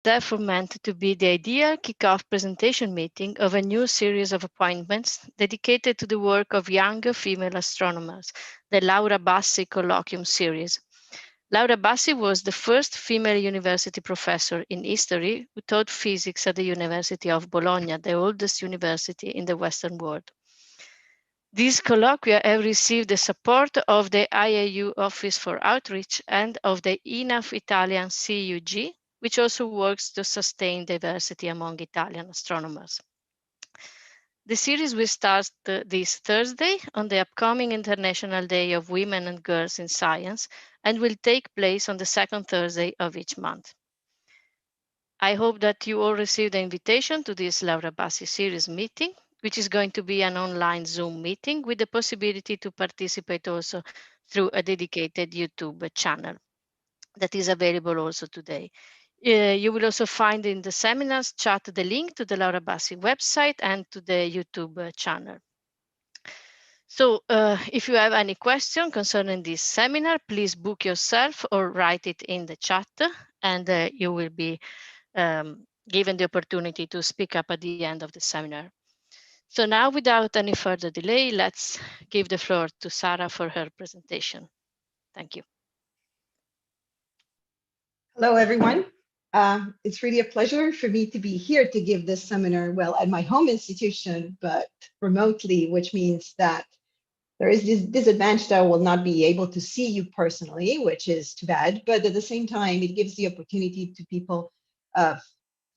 Therefore meant to be the ideal kickoff presentation meeting of a new series of appointments dedicated to the work of younger female astronomers, the Laura Bassi Colloquium Series. Laura Bassi was the first female university professor in history who taught physics at the University of Bologna, the oldest university in the Western world. These colloquia have received the support of the IAU Office for Outreach and of the INAF Italian CUG, which also works to sustain diversity among Italian astronomers. The series will start this Thursday on the upcoming International Day of Women and Girls in Science and will take place on the second Thursday of each month. I hope that you all received the invitation to this Laura Bassi series meeting, which is going to be an online Zoom meeting with the possibility to participate also through a dedicated YouTube channel that is available also today. You will also find in the seminars chat the link to the Laura Bassi website and to the YouTube channel. So if you have any question concerning this seminar, please book yourself or write it in the chat, and you will be given the opportunity to speak up at the end of the seminar. So now, without any further delay, let's give the floor to Sarah for her presentation. Thank you. Hello, everyone. It's really a pleasure for me to be here to give this seminar, well, at my home institution, but remotely, which means that there is this disadvantage that I will not be able to see you personally, which is too bad. But at the same time, it gives the opportunity to people of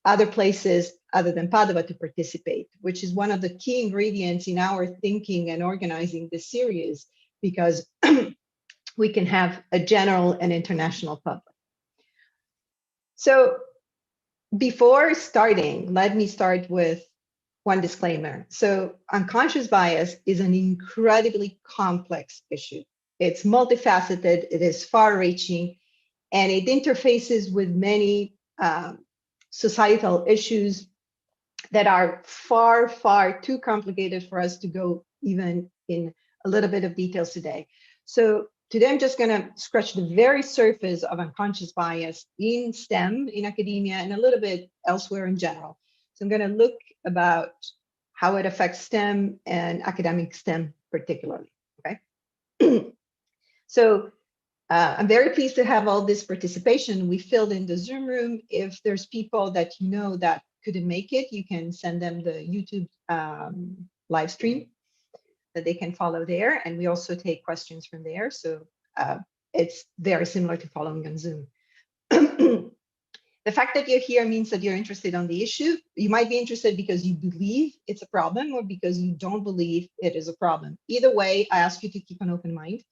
other places other than Padua to participate, which is one of the key ingredients in our thinking and organizing this series, because we can have a general and international public. So before starting, let me start with one disclaimer. So unconscious bias is an incredibly complex issue. It's multifaceted, it is far-reaching, and it interfaces with many societal issues that are far, far too complicated for us to go even in a little bit of details today. So today, I'm just going to scratch the very surface of unconscious bias in STEM, in academia, and a little bit elsewhere in general. So I'm going to look about how it affects STEM and academic STEM particularly, okay? So I'm very pleased to have all this participation. We filled in the Zoom room. If there's people that you know that couldn't make it, you can send them the YouTube live stream that they can follow there. And we also take questions from there. So it's very similar to following on Zoom. The fact that you're here means that you're interested on the issue. You might be interested because you believe it's a problem or because you don't believe it is a problem. Either way, I ask you to keep an open mind.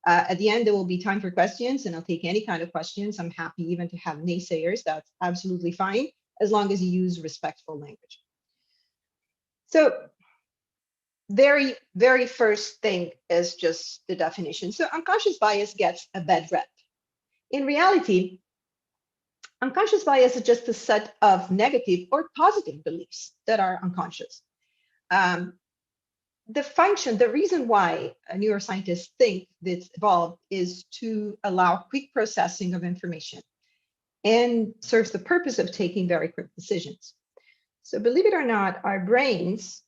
At the end, there will be time for questions, and I'll take any kind of questions. I'm happy even to have naysayers. That's absolutely fine, as long as you use respectful language. So very, very first thing is just the definition. So unconscious bias gets a bad rep. In reality, unconscious bias is just a set of negative or positive beliefs that are unconscious. The function, the reason why neuroscientists think this evolved is to allow quick processing of information and serves the purpose of taking very quick decisions. So believe it or not, our brains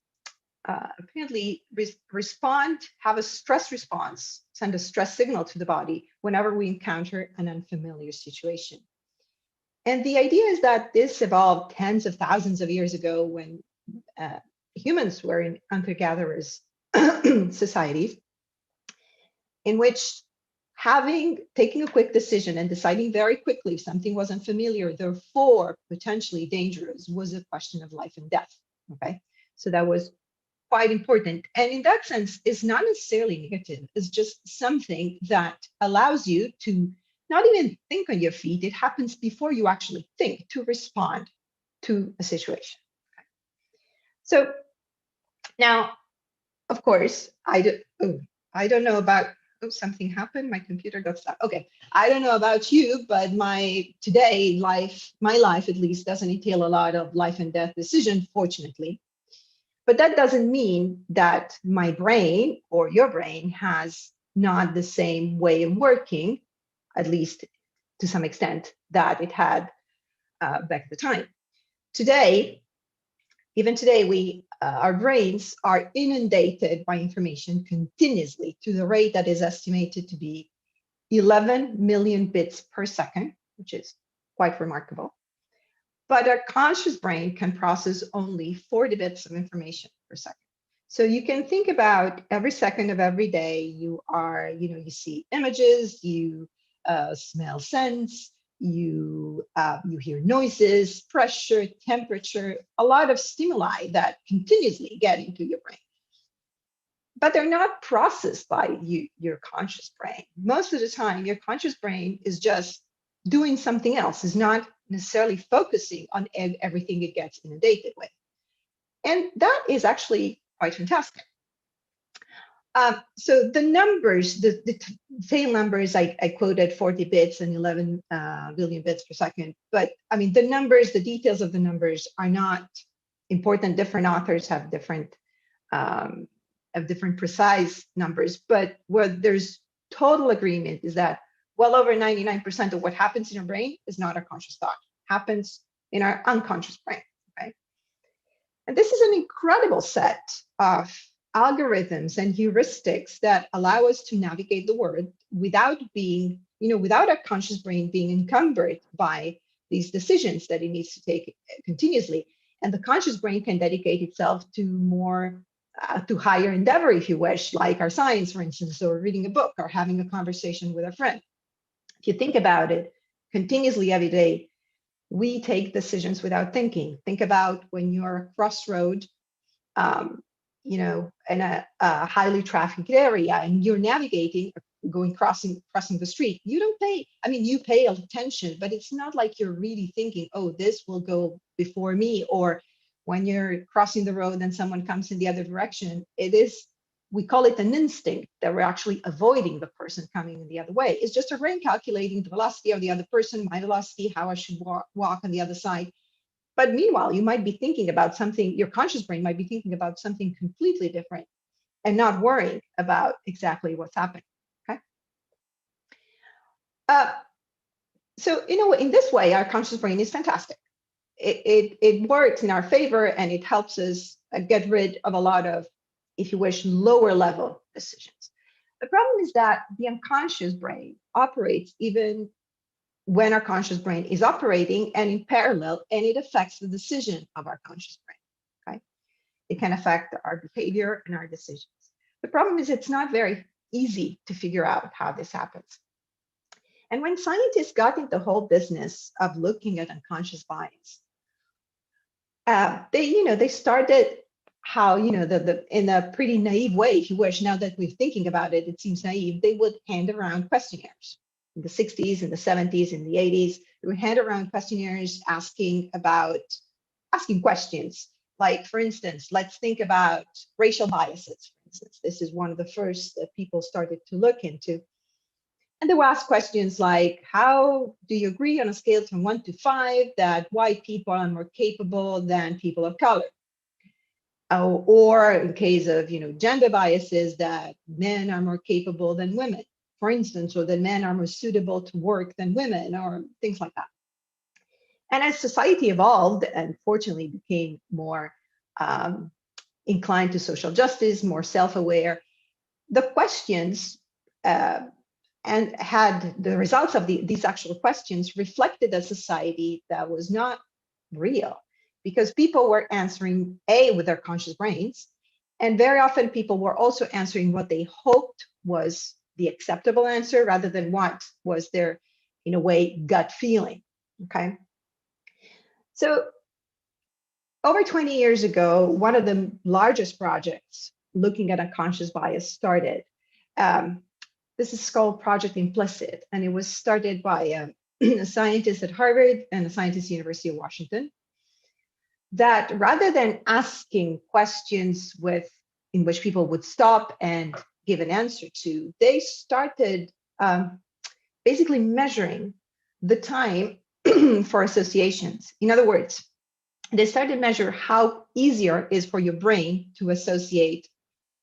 apparently respond, have a stress response, send a stress signal to the body whenever we encounter an unfamiliar situation. And the idea is that this evolved tens of thousands of years ago when humans were in hunter-gatherers societies, in which taking a quick decision and deciding very quickly if something was unfamiliar, therefore potentially dangerous, was a question of life and death. Okay, so that was quite important. And in that sense, it's not necessarily negative. It's just something that allows you to not even think on your feet. It happens before you actually think to respond to a situation. Okay. So now, of course, I don't know about, something happened. My computer got stuck. Okay, I don't know about you, but my life at least doesn't entail a lot of life and death decision, fortunately. But that doesn't mean that my brain or your brain has not the same way of working, at least to some extent, that it had back at the time. Today, even today, our brains are inundated by information continuously to the rate that is estimated to be 11 million bits per second, which is quite remarkable. But our conscious brain can process only 40 bits of information per second. So you can think about every second of every day, you see images, you smell scents, you hear noises, pressure, temperature, a lot of stimuli that continuously get into your brain. But they're not processed by your conscious brain. Most of the time, your conscious brain is just doing something else, is not necessarily focusing on everything it gets inundated with. And that is actually quite fantastic. So the numbers, the tail numbers, I quoted 40 bits and 11 billion bits per second. But I mean, the numbers, the details of the numbers are not important. Different authors have different precise numbers. But what there's total agreement is that well over 99% of what happens in our brain is not our conscious thought, happens in our unconscious brain. Okay? And this is an incredible set of algorithms and heuristics that allow us to navigate the world without being, without our conscious brain being encumbered by these decisions that it needs to take continuously. And the conscious brain can dedicate itself to more, to higher endeavor, if you wish, like our science, for instance, or reading a book or having a conversation with a friend. If you think about it, continuously every day, we take decisions without thinking. Think about when you're a crossroad, in a highly trafficked area and you're navigating, crossing the street. You don't pay, you pay attention, but it's not like you're really thinking, oh, this will go before me. Or when you're crossing the road and someone comes in the other direction, we call it an instinct that we're actually avoiding the person coming in the other way. It's just a brain calculating the velocity of the other person, my velocity, how I should walk on the other side. But meanwhile, you might be thinking about something, your conscious brain might be thinking about something completely different and not worrying about exactly what's happening, okay? So, in this way, our conscious brain is fantastic. It works in our favor and it helps us get rid of a lot of, if you wish, lower level decisions. The problem is that the unconscious brain operates even when our conscious brain is operating and in parallel, and it affects the decision of our conscious brain, okay? It can affect our behavior and our decisions. The problem is it's not very easy to figure out how this happens. And when scientists got into the whole business of looking at unconscious bias, they started how, in a pretty naive way, if you wish, now that we're thinking about it, it seems naive, they would hand around questionnaires. In the 60s, in the 70s, in the 80s, they would hand around questionnaires asking questions. Like, for instance, let's think about racial biases, for instance. This is one of the first that people started to look into. And they will ask questions like, how do you agree on a scale from 1 to 5 that white people are more capable than people of color? Or in case of, gender biases, that men are more capable than women, for instance, or that men are more suitable to work than women, or things like that. And as society evolved and fortunately became more inclined to social justice, more self-aware, the questions and had the results of these actual questions reflected a society that was not real, because people were answering with their conscious brains, and very often people were also answering what they hoped was the acceptable answer rather than what was their, in a way, gut feeling, okay? So over 20 years ago, one of the largest projects looking at unconscious bias started. This is called Project Implicit, and it was started by a scientist at Harvard and a scientist at the University of Washington, that rather than asking questions in which people would stop and give an answer to, they started basically measuring the time for associations. In other words, they started to measure how easier it is for your brain to associate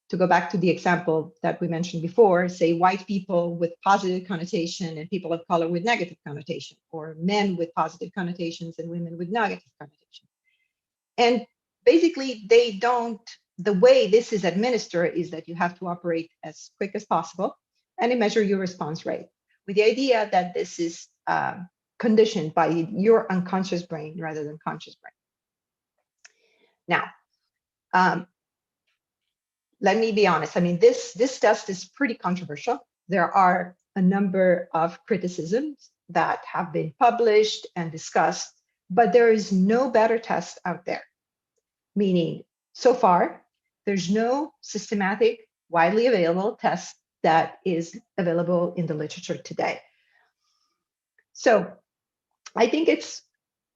to go back to the example that we mentioned before, say white people with positive connotation and people of color with negative connotation, or men with positive connotations and women with negative connotation. And basically, they don't, the way this is administered is that you have to operate as quick as possible and you measure your response rate with the idea that this is conditioned by your unconscious brain rather than conscious brain. Now, let me be honest. I mean, this test is pretty controversial. There are a number of criticisms that have been published and discussed, but there is no better test out there. Meaning, so far, there's no systematic, widely available test that is available in the literature today. So I think it's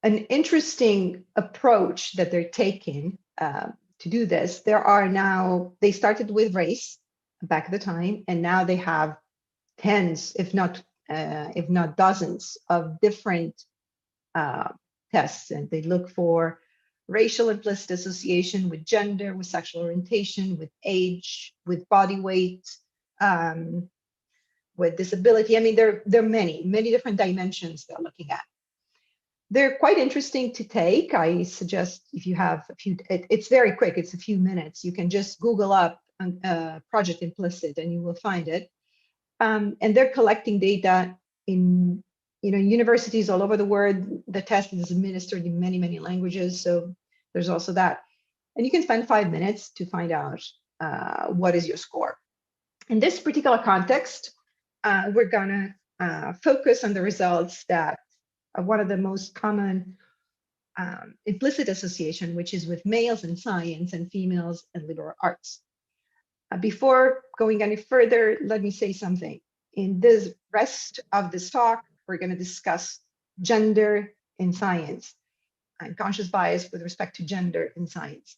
an interesting approach that they're taking to do this. There are now, they started with race back at the time, and now they have tens, if not dozens of different tests, and they look for racial implicit association with gender, with sexual orientation, with age, with body weight, with disability. I mean, there are many different dimensions they're looking at. They're quite interesting to take. I suggest if you have a few, it's very quick, it's a few minutes. You can just Google up Project Implicit and you will find it. And they're collecting data in universities all over the world. The test is administered in many languages, so there's also that. And you can spend 5 minutes to find out what is your score. In this particular context, we're gonna focus on the results that one of the most common implicit association, which is with males in science and females in liberal arts. Before going any further, let me say something. In this rest of this talk, we're going to discuss gender in science and conscious bias with respect to gender in science.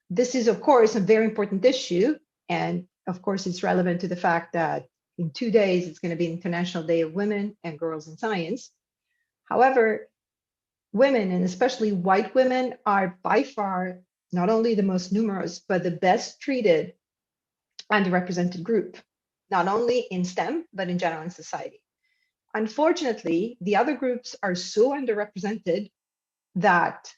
This is, of course, a very important issue. And of course, it's relevant to the fact that in 2 days, it's going to be International Day of Women and Girls in Science. However, women, and especially white women, are by far not only the most numerous, but the best treated underrepresented group, not only in STEM, but in general in society. Unfortunately, the other groups are so underrepresented that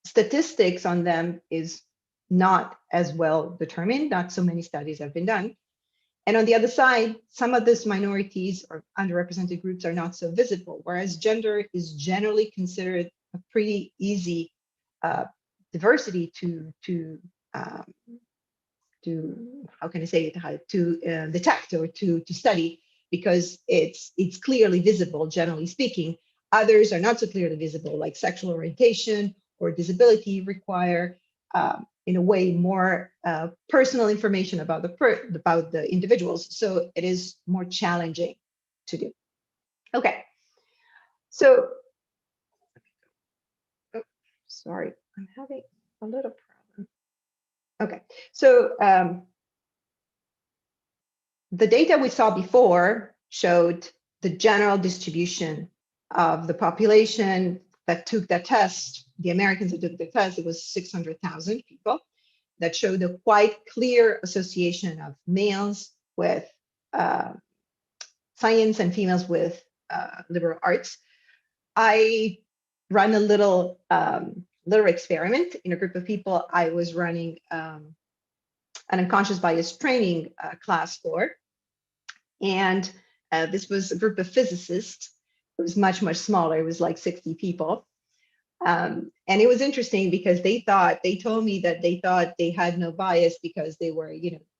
statistics on them is not as well determined. Not so many studies have been done. And on the other side, some of these minorities or underrepresented groups are not so visible, whereas gender is generally considered a pretty easy diversity to how can I say it, to detect or to study, because it's clearly visible, generally speaking. Others are not so clearly visible, like sexual orientation or disability require in a way more personal information about the individuals. So it is more challenging to do. Okay, so, oh, sorry, I'm having a little problem. Okay, so the data we saw before showed the general distribution of the population that took that test. The Americans that took the test, it was 600,000 people, that showed a quite clear association of males with science and females with liberal arts. I ran a little experiment in a group of people I was running an unconscious bias training class for. And this was a group of physicists. It was much smaller. It was like 60 people. And it was interesting because they told me that they thought they had no bias because they were,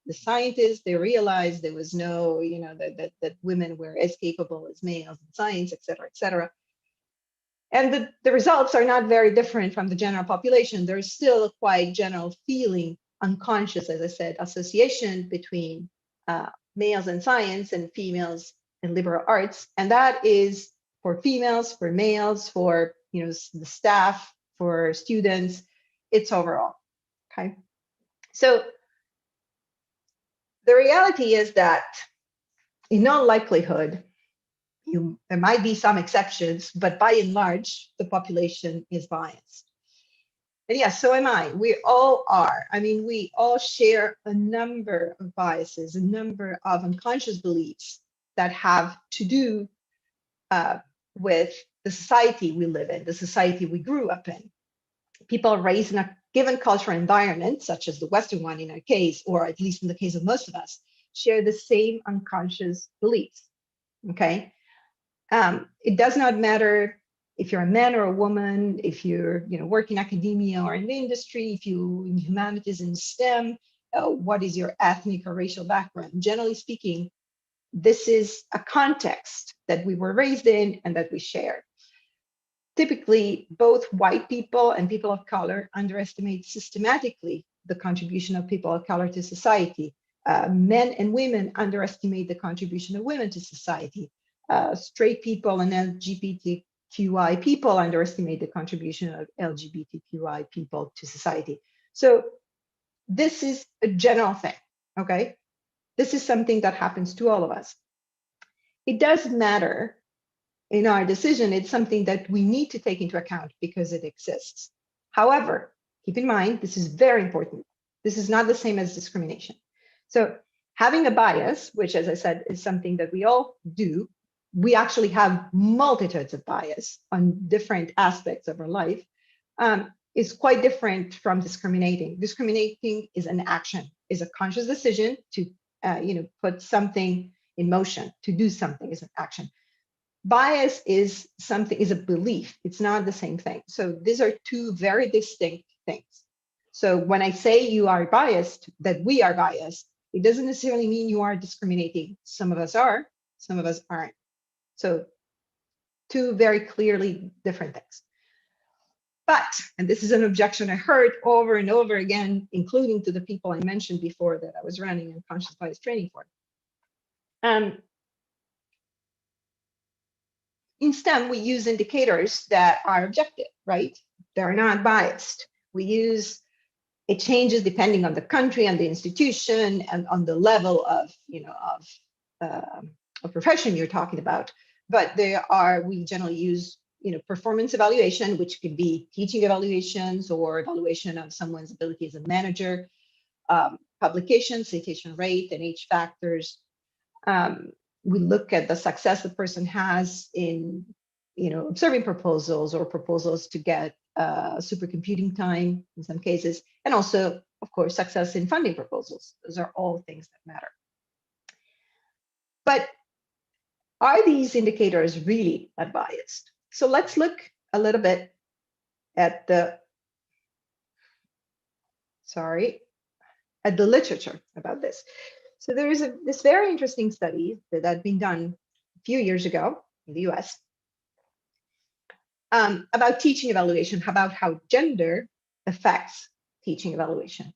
the scientists. They realized there was no, that women were as capable as males in science, et cetera, et cetera. And the results are not very different from the general population. There's still a quite general feeling, unconscious, as I said, association between males in science and females in liberal arts. And that is for females, for males, for the staff, for students, it's overall. Okay. So the reality is that in all likelihood, there might be some exceptions, but by and large, the population is biased. And yes, so am I. We all are. I mean, we all share a number of biases, a number of unconscious beliefs that have to do with the society we live in, the society we grew up in. People raised in a given cultural environment, such as the Western one in our case, or at least in the case of most of us, share the same unconscious beliefs. Okay. It does not matter if you're a man or a woman, if you're work in academia or in the industry, if you in humanities and STEM, what is your ethnic or racial background? Generally speaking, this is a context that we were raised in and that we share. Typically, both white people and people of color underestimate systematically the contribution of people of color to society. Men and women underestimate the contribution of women to society. Straight people and LGBTQI people underestimate the contribution of LGBTQI people to society. So this is a general thing, okay? This is something that happens to all of us. It does matter in our decision. It's something that we need to take into account because it exists. However, keep in mind, this is very important. This is not the same as discrimination. So having a bias, which as I said, is something that we all do, we actually have multitudes of bias on different aspects of our life, is quite different from discriminating. Discriminating is an action, is a conscious decision to put something in motion, to do something is an action. Bias is a belief. It's not the same thing. So these are two very distinct things. So when I say you are biased, that we are biased, it doesn't necessarily mean you are discriminating. Some of us are, some of us aren't. So two very clearly different things. But, and this is an objection I heard over and over again, including to the people I mentioned before that I was running unconscious bias training for. In STEM, we use indicators that are objective, right? They're not biased. It changes depending on the country and the institution and on the level of profession you're talking about. But we generally use performance evaluation, which could be teaching evaluations or evaluation of someone's ability as a manager, publication, citation rate, and H factors. We look at the success the person has in observing proposals or proposals to get supercomputing time in some cases, and also, of course, success in funding proposals. Those are all things that matter. But are these indicators really unbiased? So let's look a little bit at the literature about this. So there is this very interesting study that had been done a few years ago in the US about teaching evaluation, about how gender affects teaching evaluation.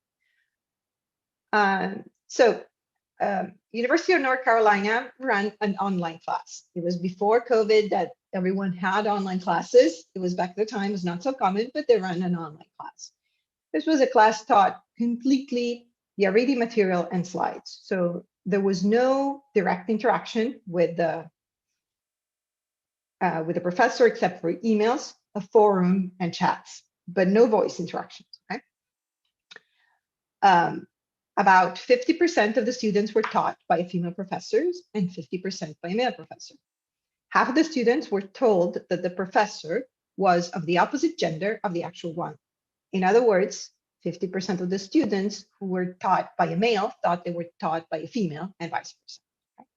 University of North Carolina ran an online class. It was before COVID that everyone had online classes. It was back at the time, it was not so common, but they ran an online class. This was a class taught completely via reading material and slides. So there was no direct interaction with the professor except for emails, a forum, and chats, but no voice interactions. Okay? About 50% of the students were taught by female professors and 50% by a male professor. Half of the students were told that the professor was of the opposite gender of the actual one. In other words, 50% of the students who were taught by a male thought they were taught by a female, and vice versa. Okay?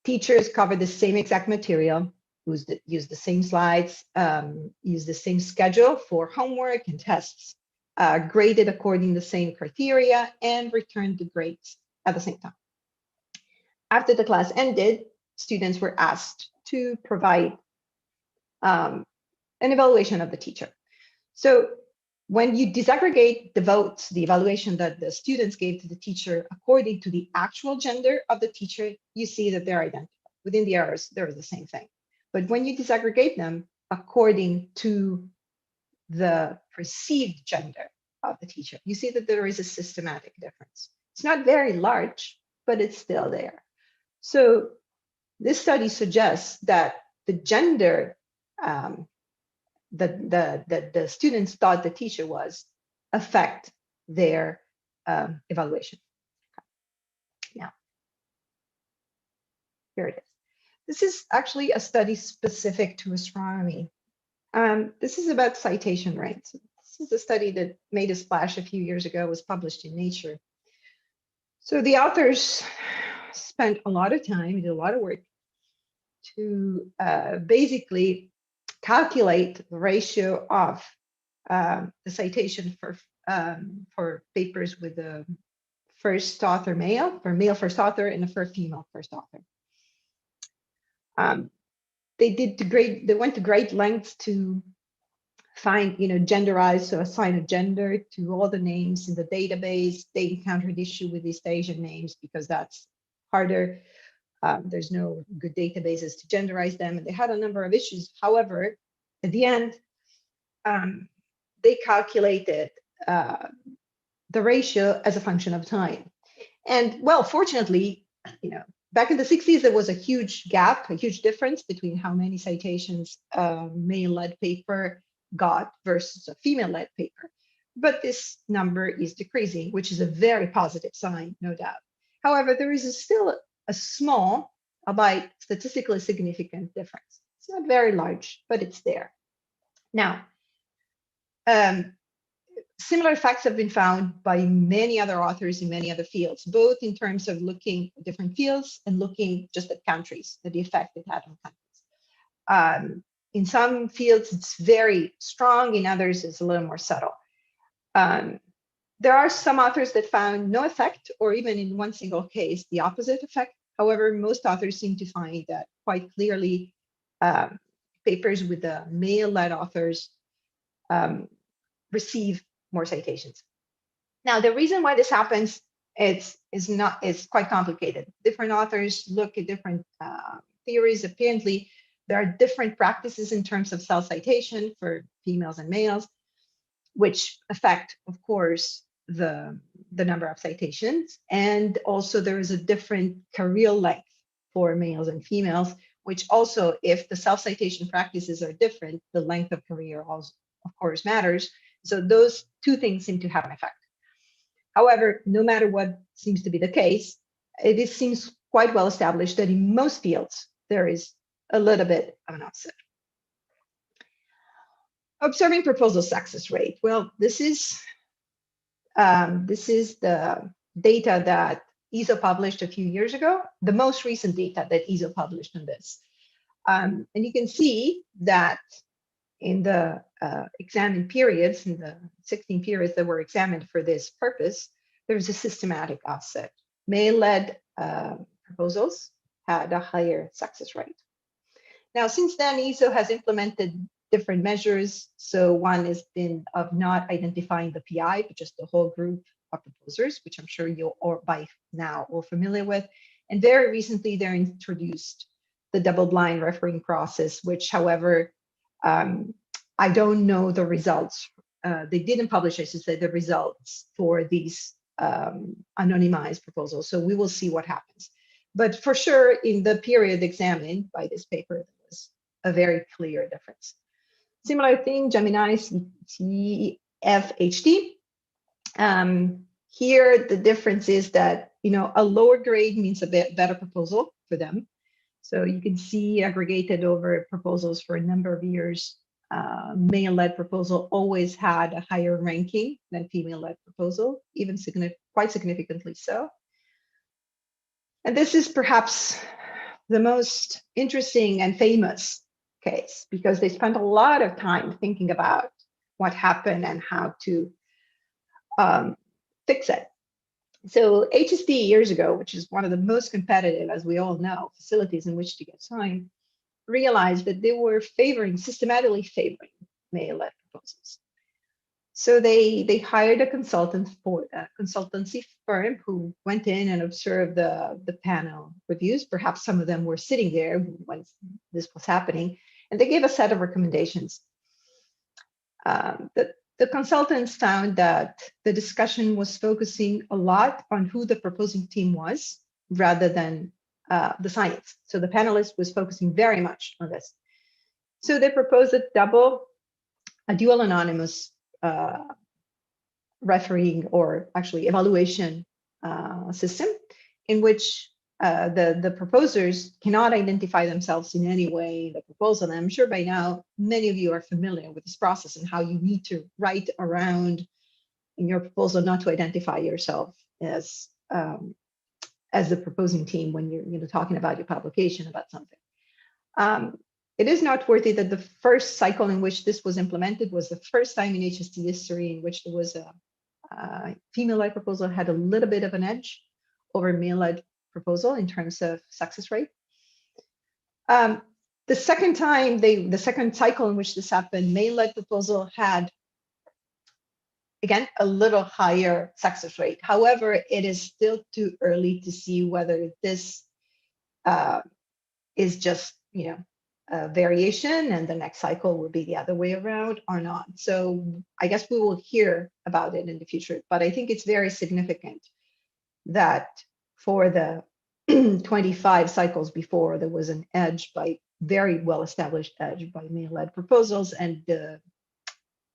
Teachers covered the same exact material, used the same slides, used the same schedule for homework and tests, graded according to the same criteria, and returned the grades at the same time. After the class ended, students were asked to provide an evaluation of the teacher. So when you disaggregate the votes, the evaluation that the students gave to the teacher according to the actual gender of the teacher, you see that they're identical. Within the errors, they're the same thing. But when you disaggregate them according to the perceived gender of the teacher, you see that there is a systematic difference. It's not very large, but it's still there. So this study suggests that the gender the students thought the teacher was affect their evaluation. Now, here it is. This is actually a study specific to astronomy. This is about citation rates. This is a study that made a splash a few years ago, was published in Nature. So the authors spent a lot of time, did a lot of work to basically calculate the ratio of the citation for papers with a first author male, for male first author, and a female first author. They went to great lengths to find, genderize, so assign a gender to all the names in the database. They encountered issue with East Asian names because that's harder. There's no good databases to genderize them, and they had a number of issues. However, at the end, they calculated the ratio as a function of time. And well, fortunately, back in the 60s, there was a huge gap, a huge difference between how many citations a male-led paper got versus a female-led paper. But this number is decreasing, which is a very positive sign, no doubt. However, there is still a small, albeit statistically significant difference. It's not very large, but it's there. Now, similar facts have been found by many other authors in many other fields, both in terms of looking at different fields and looking just at countries, at the effect it had on countries. In some fields, it's very strong. In others, it's a little more subtle. There are some authors that found no effect, or even in one single case, the opposite effect. However, most authors seem to find that quite clearly papers with the male-led authors receive more citations. Now, the reason why this happens is quite complicated. Different authors look at different theories. Apparently, there are different practices in terms of self-citation for females and males, which affect, of course, the number of citations. And also there is a different career length for males and females, which also, if the self-citation practices are different, the length of career also, of course, matters. So those two things seem to have an effect. However, no matter what seems to be the case, it seems quite well established that in most fields, there is a little bit of an offset. Observing proposal success rate. Well, this is the data that ESO published a few years ago, the most recent data that ESO published on this. And you can see that in the examined periods, in the 16 periods that were examined for this purpose, there's a systematic offset. Male-led proposals had a higher success rate. Now, since then, ESO has implemented different measures. So one has been of not identifying the PI, but just the whole group of proposers, which I'm sure you're all by now all familiar with. And very recently, they introduced the double-blind refereeing process, which, however, I don't know the results. They didn't publish, I should say, the results for these anonymized proposals. So we will see what happens. But for sure, in the period examined by this paper, there was a very clear difference. Similar thing, Gemini CFHT. Here, the difference is that a lower grade means a bit better proposal for them. So you can see aggregated over proposals for a number of years. Male-led proposal always had a higher ranking than female-led proposal, even quite significantly so. And this is perhaps the most interesting and famous case because they spent a lot of time thinking about what happened and how to fix it. So HSD years ago, which is one of the most competitive, as we all know, facilities in which to get signed, realized that they were systematically favoring male-led proposals. So they hired a consultancy firm who went in and observed the panel reviews. Perhaps some of them were sitting there when this was happening, and they gave a set of recommendations. The consultants found that the discussion was focusing a lot on who the proposing team was rather than the science. So the panelist was focusing very much on this. So they proposed a double a dual anonymous refereeing, or actually evaluation system, in which the proposers cannot identify themselves in any way in the proposal. And I'm sure by now many of you are familiar with this process and how you need to write around in your proposal not to identify yourself as the proposing team when you're talking about your publication about something. It is noteworthy that the first cycle in which this was implemented was the first time in HST history in which there was a female-led proposal had a little bit of an edge over male-led proposal in terms of success rate. The second time, the second cycle in which this happened, male-led proposal had, again, a little higher success rate. However, it is still too early to see whether this is just, a variation and the next cycle will be the other way around or not. So I guess we will hear about it in the future, but I think it's very significant that for the 25 cycles before, there was an edge by very well-established edge by male-led proposals, and the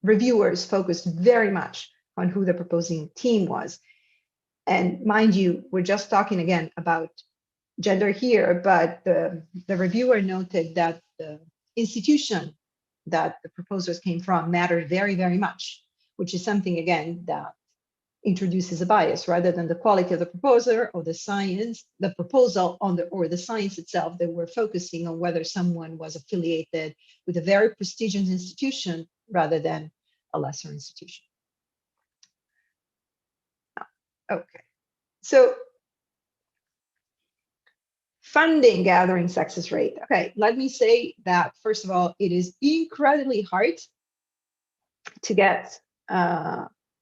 reviewers focused very much on who the proposing team was. And mind you, we're just talking again about gender here, but the reviewer noted that the institution that the proposers came from mattered very, very much, which is something, again, that introduces a bias rather than the quality of the proposer or the science, the proposal on or the science itself. They were focusing on whether someone was affiliated with a very prestigious institution rather than a lesser institution. Okay, so funding gathering success rate. Okay, let me say that, first of all, it is incredibly hard to get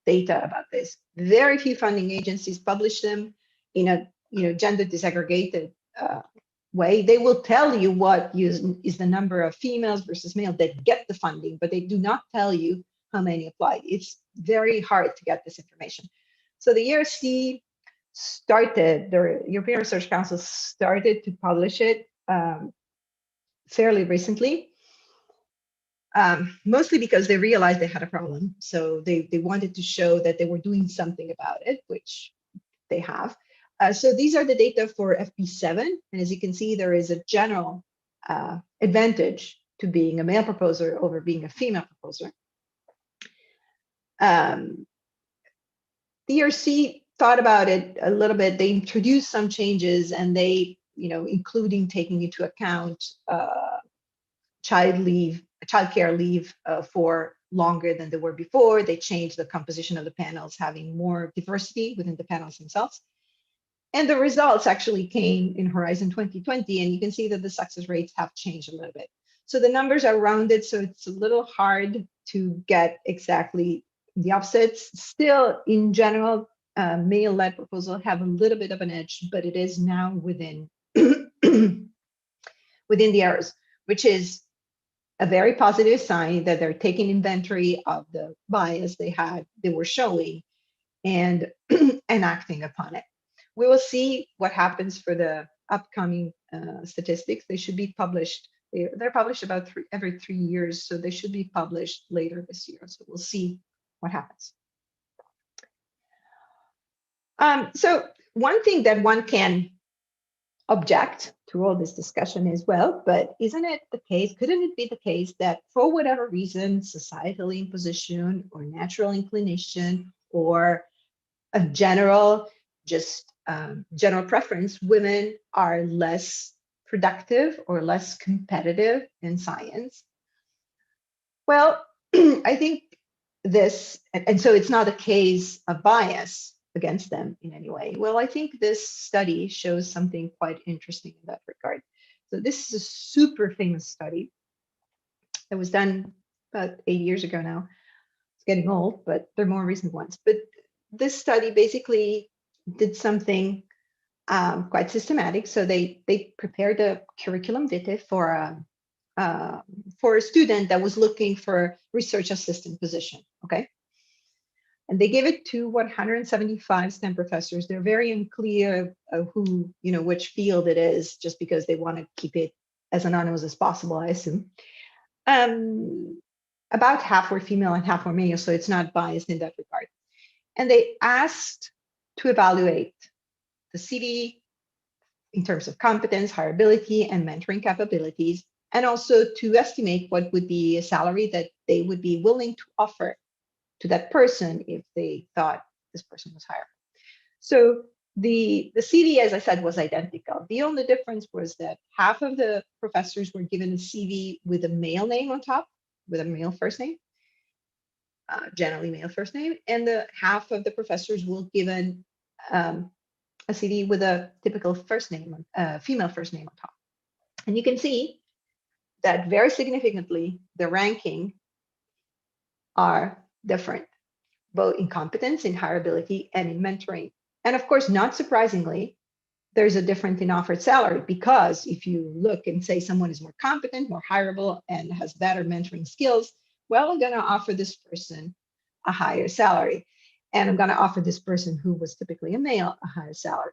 data about this. Very few funding agencies publish them in a gender disaggregated way. They will tell you what is the number of females versus male that get the funding, but they do not tell you how many applied. It's very hard to get this information. So the ERC started, the European Research Council started to publish it fairly recently, mostly because they realized they had a problem. So they wanted to show that they were doing something about it, which they have. So these are the data for FP7. And as you can see, there is a general advantage to being a male proposer over being a female proposer. The ERC thought about it a little bit. They introduced some changes, and they, including taking into account childcare leave for longer than they were before. They changed the composition of the panels, having more diversity within the panels themselves. And the results actually came in Horizon 2020, and you can see that the success rates have changed a little bit. So the numbers are rounded, so it's a little hard to get exactly the offsets. Still, in general, male-led proposals have a little bit of an edge, but it is now within within the errors, which is a very positive sign that they're taking inventory of the bias they were showing and acting upon it. We will see what happens for the upcoming statistics. They should be published. They're published about every 3 years, so they should be published later this year. So we'll see what happens. So one thing that one can object to all this discussion is, well, but isn't it the case, couldn't it be the case that for whatever reason, societal imposition or natural inclination or a general preference, women are less productive or less competitive in science? Well, I think this, and so it's not a case of bias against them in any way. Well, I think this study shows something quite interesting in that regard. So this is a super famous study that was done about 8 years ago now. It's getting old, but they're more recent ones. But this study basically did something quite systematic. So they prepared a curriculum vitae for a student that was looking for a research assistant position, okay? And they gave it to 175 STEM professors. They're very unclear who, which field it is, just because they want to keep it as anonymous as possible, I assume. about half were female and half were male, so it's not biased in that regard. And they asked to evaluate the CV in terms of competence, hireability, and mentoring capabilities, and also to estimate what would be a salary that they would be willing to offer to that person if they thought this person was hired. So the CV, as I said, was identical. The only difference was that half of the professors were given a CV with a male name on top, with a male first name, generally male first name, and the half of the professors were given a CV with a typical first name, female first name on top. And you can see that very significantly, the ranking are different, both in competence, in hireability, and in mentoring. And of course, not surprisingly, there's a difference in offered salary, because if you look and say someone is more competent, more hireable, and has better mentoring skills, well, I'm going to offer this person a higher salary. And I'm going to offer this person who was typically a male a higher salary.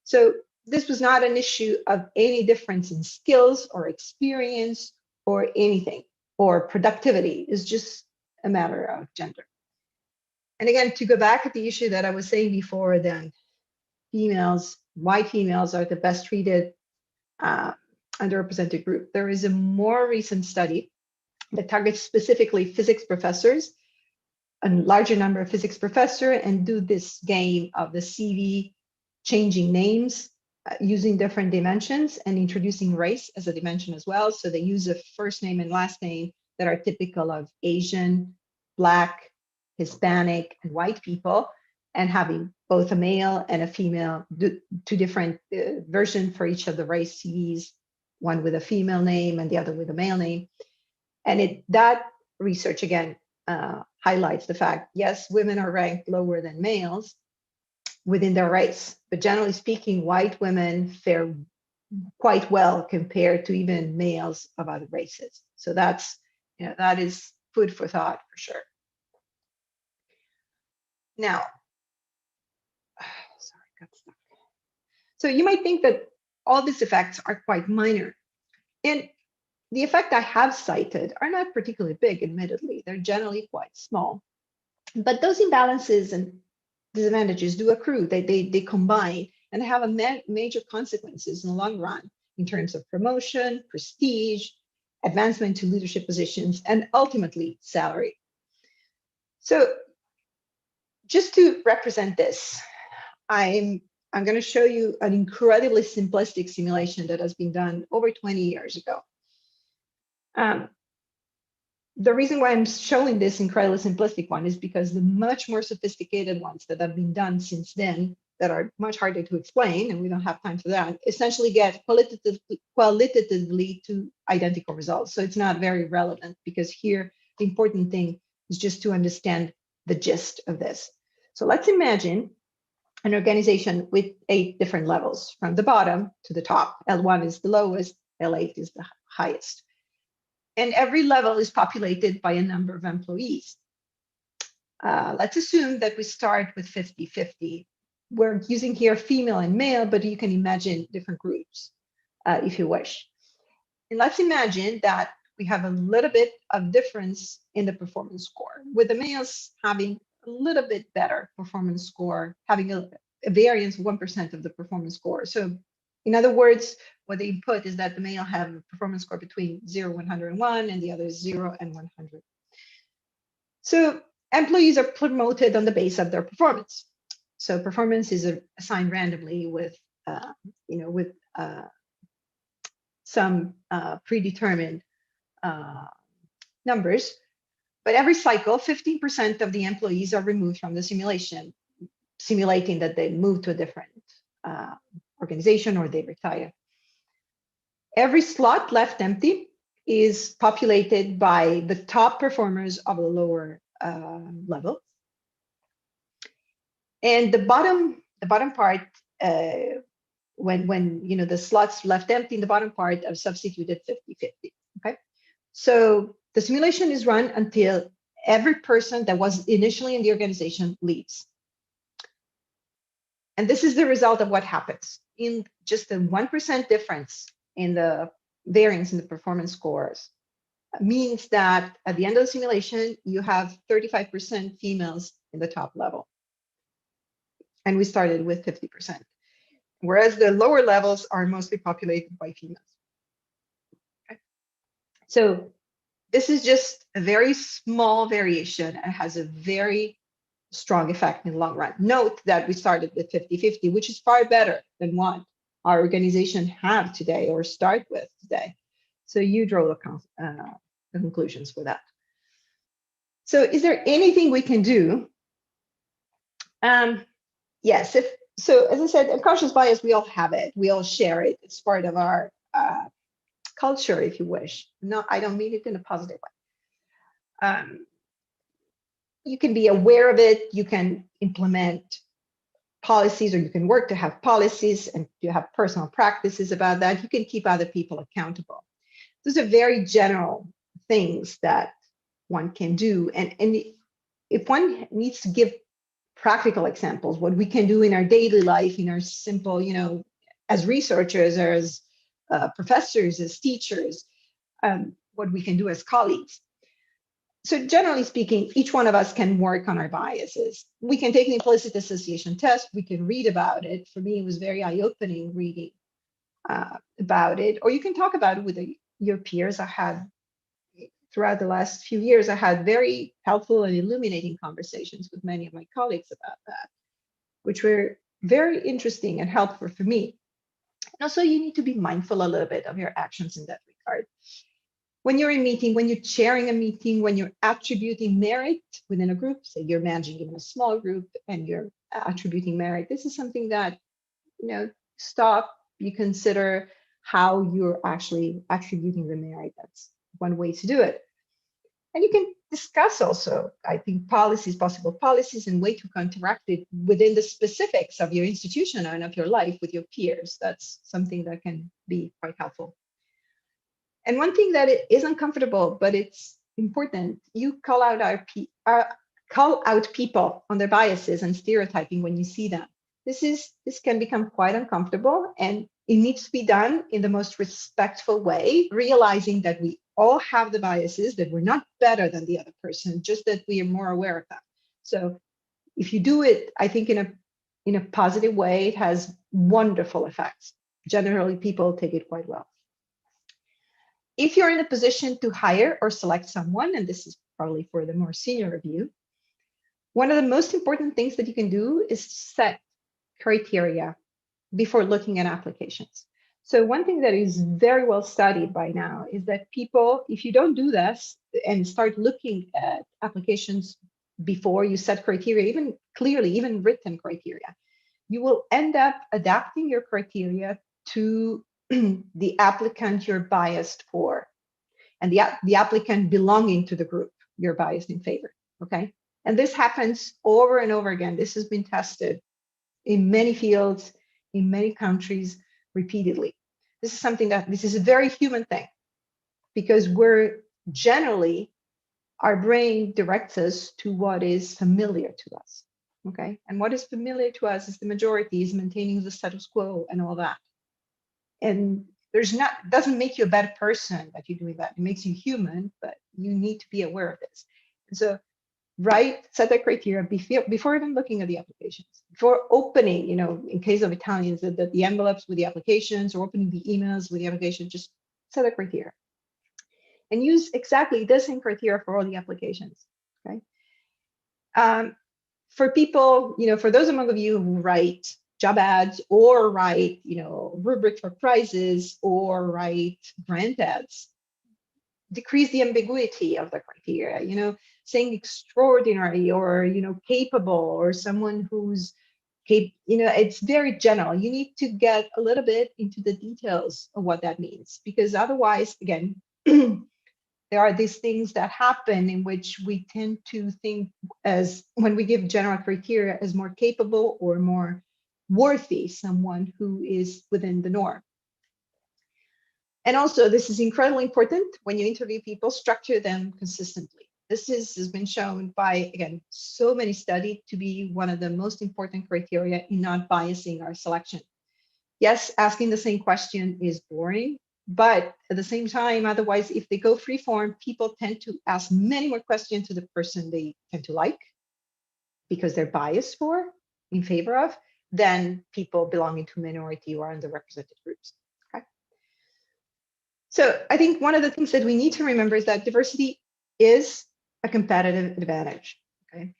So this was not an issue of any difference in skills or experience or anything, or productivity. It's just a matter of gender. And again, to go back at the issue that I was saying before, then females, white females are the best treated underrepresented group. There is a more recent study that targets specifically physics professors, a larger number of physics professors, and do this game of the CV changing names using different dimensions and introducing race as a dimension as well. So they use a first name and last name that are typical of Asian, Black, Hispanic, and white people, and having both a male and a female, two different versions for each of the race CVs, one with a female name and the other with a male name. And that research, again, highlights the fact, yes, women are ranked lower than males within their race, but generally speaking, white women fare quite well compared to even males of other races. So that's, that is food for thought for sure. Now, sorry, got stuck. So you might think that all these effects are quite minor. And the effect I have cited are not particularly big, admittedly. They're generally quite small. But those imbalances and disadvantages do accrue. They combine and have a major consequences in the long run in terms of promotion, prestige, advancement to leadership positions, and ultimately salary. So just to represent this, I'm going to show you an incredibly simplistic simulation that has been done over 20 years ago. The reason why I'm showing this incredibly simplistic one is because the much more sophisticated ones that have been done since then, that are much harder to explain, and we don't have time for that, essentially get qualitatively to identical results. So it's not very relevant, because here the important thing is just to understand the gist of this. So let's imagine an organization with 8 different levels, from the bottom to the top. L1 is the lowest, L8 is the highest. And every level is populated by a number of employees. Let's assume that we start with 50-50. We're using here female and male, but you can imagine different groups if you wish. And let's imagine that we have a little bit of difference in the performance score, with the males having a little bit better performance score, having a variance of 1% of the performance score. So in other words, what they input is that the male have a performance score between 0 and 101, and the other is 0 and 100. So employees are promoted on the basis of their performance. So performance is assigned randomly with, some predetermined numbers. But every cycle, 15% of the employees are removed from the simulation, simulating that they move to a different organization or they retire. Every slot left empty is populated by the top performers of the lower level. And the bottom part, when the slots left empty in the bottom part, are substituted 50-50. Okay, so the simulation is run until every person that was initially in the organization leaves. And this is the result of what happens. In just a 1% difference in the variance in the performance scores, means that at the end of the simulation, you have 35% females in the top level. And we started with 50%, whereas the lower levels are mostly populated by females. Okay. So this is just a very small variation and has a very strong effect in the long run. Note that we started with 50-50, which is far better than what our organization have today or start with today. So you draw the conclusions for that. So is there anything we can do? Yes, so as I said, unconscious bias, we all have it. We all share it. It's part of our culture, if you wish. No, I don't mean it in a positive way. You can be aware of it. You can implement policies, or you can work to have policies and to have personal practices about that. You can keep other people accountable. Those are very general things that one can do. And if one needs to give practical examples, what we can do in our daily life, in our simple, as researchers, or as professors, as teachers, what we can do as colleagues. So generally speaking, each one of us can work on our biases. We can take the implicit association test. We can read about it. For me, it was very eye-opening reading about it. Or you can talk about it with your peers. Throughout the last few years, I had very helpful and illuminating conversations with many of my colleagues about that, which were very interesting and helpful for me. And also, you need to be mindful a little bit of your actions in that regard. When you're in a meeting, when you're chairing a meeting, when you're attributing merit within a group, say you're managing in a small group and you're attributing merit, this is something that, stop, you consider how you're actually attributing the merit. That's one way to do it. And you can discuss also, I think, possible policies, and way to counteract it within the specifics of your institution and of your life with your peers. That's something that can be quite helpful. And one thing that is uncomfortable, but it's important, you call out people on their biases and stereotyping when you see them. This can become quite uncomfortable, and it needs to be done in the most respectful way, realizing that we all have the biases, that we're not better than the other person, just that we are more aware of them. So if you do it, I think in a positive way, it has wonderful effects. Generally, people take it quite well. If you're in a position to hire or select someone, and this is probably for the more senior of you, one of the most important things that you can do is set criteria before looking at applications. So one thing that is very well studied by now is that people, if you don't do this and start looking at applications before you set criteria, even clearly, even written criteria, you will end up adapting your criteria to the applicant you're biased for, and the applicant belonging to the group you're biased in favor, okay? And this happens over and over again. This has been tested in many fields, in many countries, repeatedly. This is a very human thing, because we're generally, our brain directs us to what is familiar to us, okay? And what is familiar to us is the majority, is maintaining the status quo and all that. And doesn't make you a bad person that you're doing that. It makes you human, but you need to be aware of this. And so, set that criteria before even looking at the applications, before opening, in case of Italians, the envelopes with the applications, or opening the emails with the application, just set a criteria. And use exactly the same criteria for all the applications, okay? For people, for those among you who write job ads, or write, rubric for prizes, or write grant ads, decrease the ambiguity of the criteria, saying extraordinary, or, capable, or someone who's it's very general. You need to get a little bit into the details of what that means, because otherwise, again, there are these things that happen in which we tend to think, as when we give general criteria, as more capable or more worthy, someone who is within the norm. And also, this is incredibly important when you interview people, structure them consistently. This has been shown by, again, so many studies to be one of the most important criteria in not biasing our selection. Yes, asking the same question is boring, But at the same time, otherwise, if they go free form, people tend to ask many more questions to the person they tend to like because they're biased for, in favor of, than people belonging to minority or underrepresented groups. Okay. So I think one of the things that we need to remember is that diversity is a competitive advantage. Okay.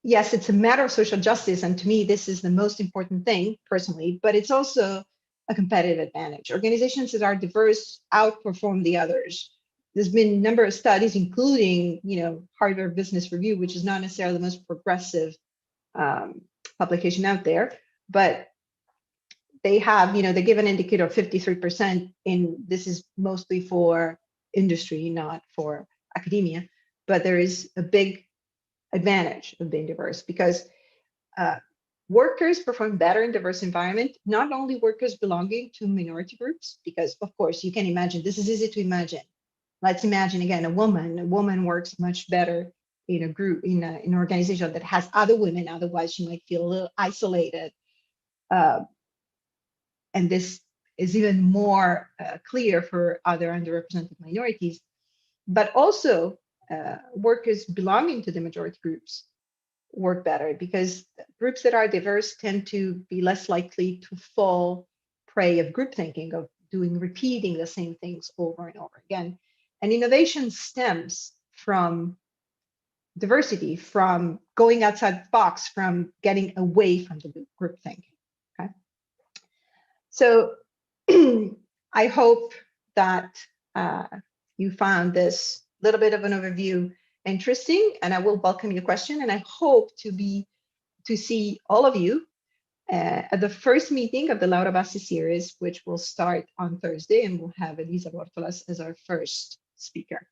Yes, it's a matter of social justice, and to me, this is the most important thing personally. But it's also a competitive advantage. Organizations that are diverse outperform the others. There's been a number of studies, including, Harvard Business Review, which is not necessarily the most progressive publication out there, but they have, they give an indicator of 53%. This is mostly for industry, not for academia, but there is a big advantage of being diverse because workers perform better in diverse environment, not only workers belonging to minority groups, because of course you can imagine, this is easy to imagine. Let's imagine again, a woman works much better in a group, in an organization that has other women, otherwise she might feel a little isolated. And this is even more clear for other underrepresented minorities, but also workers belonging to the majority groups work better because groups that are diverse tend to be less likely to fall prey of group thinking, of repeating the same things over and over again. And innovation stems from diversity, from going outside the box, from getting away from the group thinking. Okay. So I hope that you found this little bit of an overview interesting, and I will welcome your question. And I hope to see all of you at the first meeting of the Laura Bassi series, which will start on Thursday, and we'll have Elisa Bortolas as our first speaker.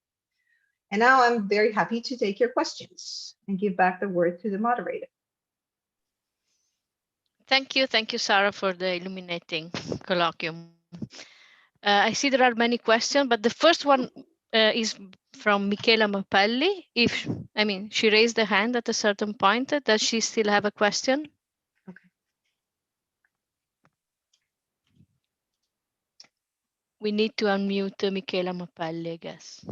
And now I'm very happy to take your questions and give back the word to the moderator. Thank you, Sarah, for the illuminating colloquium. I see there are many questions, but the first one is from Michela Mapelli. She raised the hand at a certain point. Does she still have a question? Okay. We need to unmute Michela Mapelli, I guess.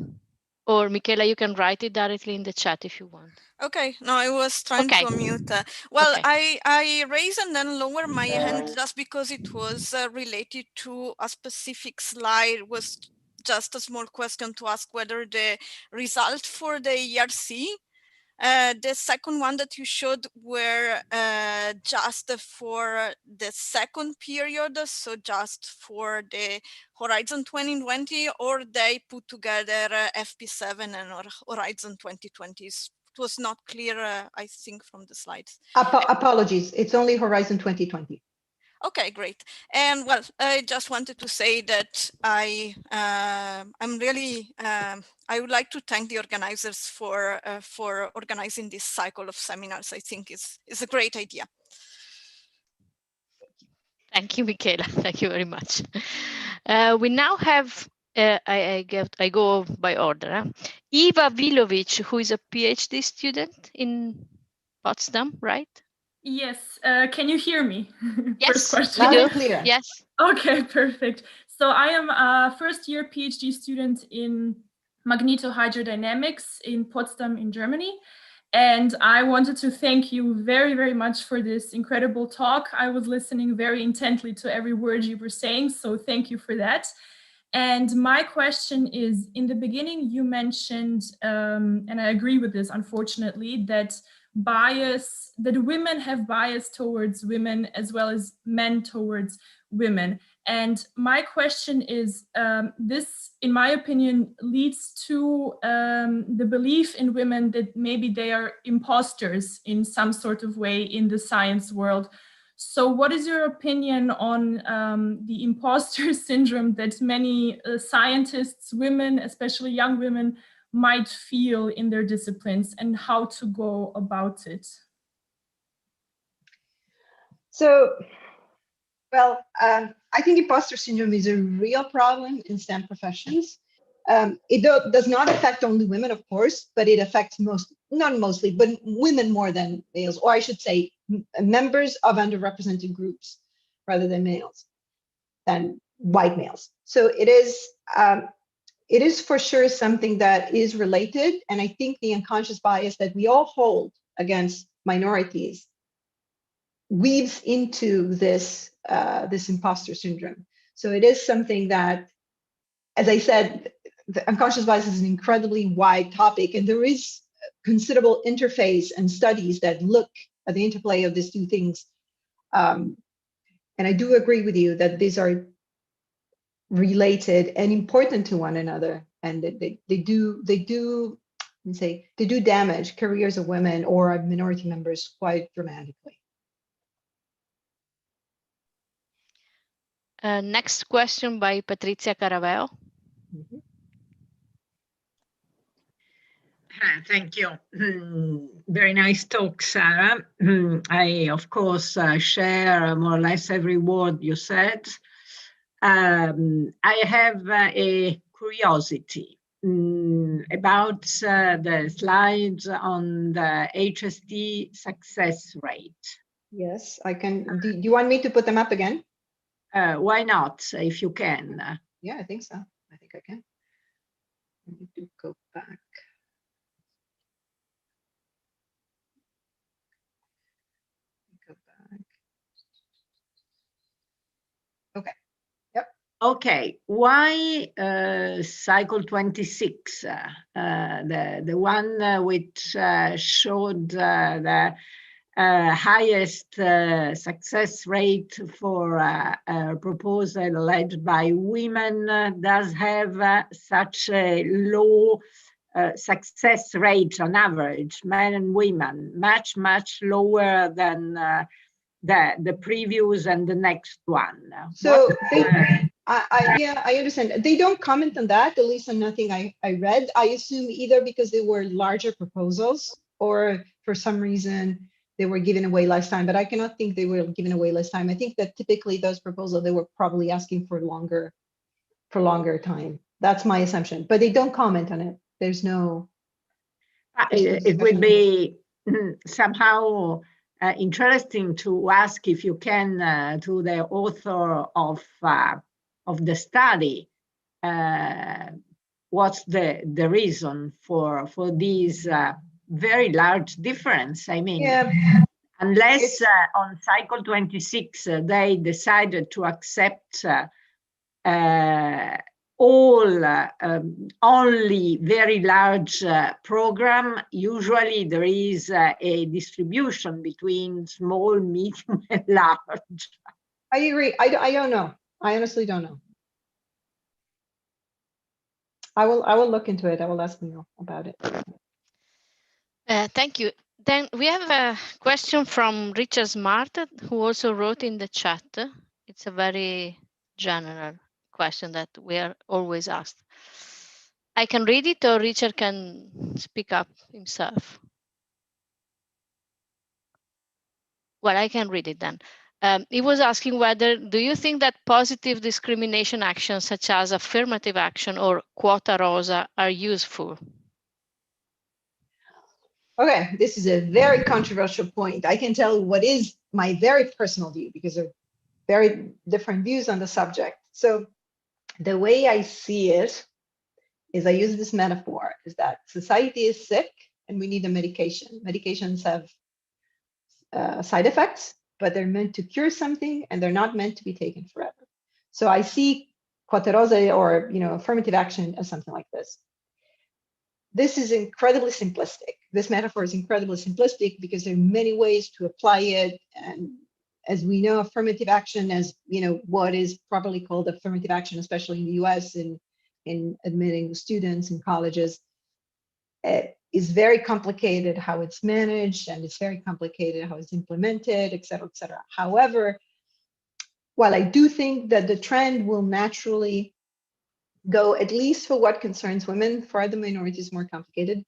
Or Michela, you can write it directly in the chat if you want. Okay, no, I was trying to unmute. Well, okay. I raise and then lower my hand just because it was related to a specific slide. It was just a small question to ask whether the result for the ERC, the second one that you showed, were just for the second period, so just for the Horizon 2020, or they put together FP7 and Horizon 2020. It was not clear, I think, from the slides. Apologies, it's only Horizon 2020. Okay, great. And well, I just wanted to say that I'm really, I would like to thank the organizers for organizing this cycle of seminars. I think it's a great idea. Thank you, Michela. Thank you very much. We now have, I go by order. Eva Vilovic, who is a PhD student in Potsdam, right? Yes. Can you hear me? Yes, first question. Loud and clear. Yes. Okay, perfect. So I am a first-year PhD student in magnetohydrodynamics in Potsdam in Germany. And I wanted to thank you very, very much for this incredible talk. I was listening very intently to every word you were saying, so thank you for that. And my question is, in the beginning, you mentioned, and I agree with this, unfortunately, that women have bias towards women as well as men towards women. And my question is, this, in my opinion, leads to the belief in women that maybe they are imposters in some sort of way in the science world. So what is your opinion on the imposter syndrome that many scientists, women, especially young women, might feel in their disciplines, and how to go about it? So, well, I think imposter syndrome is a real problem in STEM professions. It does not affect only women, of course, but it affects not mostly, but women more than males, or I should say members of underrepresented groups rather than males. And white males. So it is for sure something that is related. And I think the unconscious bias that we all hold against minorities weaves into this imposter syndrome. So it is something that, as I said, the unconscious bias is an incredibly wide topic, and there is considerable interface and studies that look at the interplay of these two things. And I do agree with you that these are related and important to one another, and they do damage careers of women or minority members quite dramatically. Next question by Patrizia Caraveo. Mm-hmm. Thank you. Very nice talk, Sarah. I, of course, share more or less every word you said. I have a curiosity about the slides on the HST success rate. Yes, I can. Do you want me to put them up again? Why not, if you can? Yeah, I think so. I think I can. I need to go back. Go back. Okay. Yep. Okay. Why cycle 26? The one which showed the highest success rate for a proposal led by women does have such a low success rate on average, men and women, much, much lower than the previous and the next one. So I understand. They don't comment on that, at least on nothing I read. I assume either because they were larger proposals or for some reason they were given away last time, but I cannot think they were given away last time. I think that typically those proposals, they were probably asking for longer time. That's my assumption, but they don't comment on it. There's no. It would be somehow interesting to ask, if you can, to the author of the study, what's the reason for these very large difference. I mean, yeah. Unless on cycle 26 they decided to accept all only very large program, usually there is a distribution between small, medium, and large. I agree. I don't know. I honestly don't know. I will look into it. I will ask Neil about it. Thank you. Then we have a question from Richard Smart, who also wrote in the chat. It's a very general question that we are always asked. I can read it, or Richard can speak up himself. Well, I can read it then. He was asking whether, do you think that positive discrimination actions such as affirmative action or quota rosa are useful? Okay, this is a very controversial point. I can tell what is my very personal view because of very different views on the subject. So the way I see it is, I use this metaphor, is that society is sick and we need a medication. Medications have side effects, but they're meant to cure something and they're not meant to be taken forever. So I see quota rosa, or affirmative action, as something like this. This is incredibly simplistic. This metaphor is incredibly simplistic because there are many ways to apply it. And as we know, affirmative action, as what is properly called affirmative action, especially in the US in admitting students in colleges, is very complicated how it's managed, and it's very complicated how it's implemented, et cetera, et cetera. However, while I do think that the trend will naturally go, at least for what concerns women, for other minorities more complicated,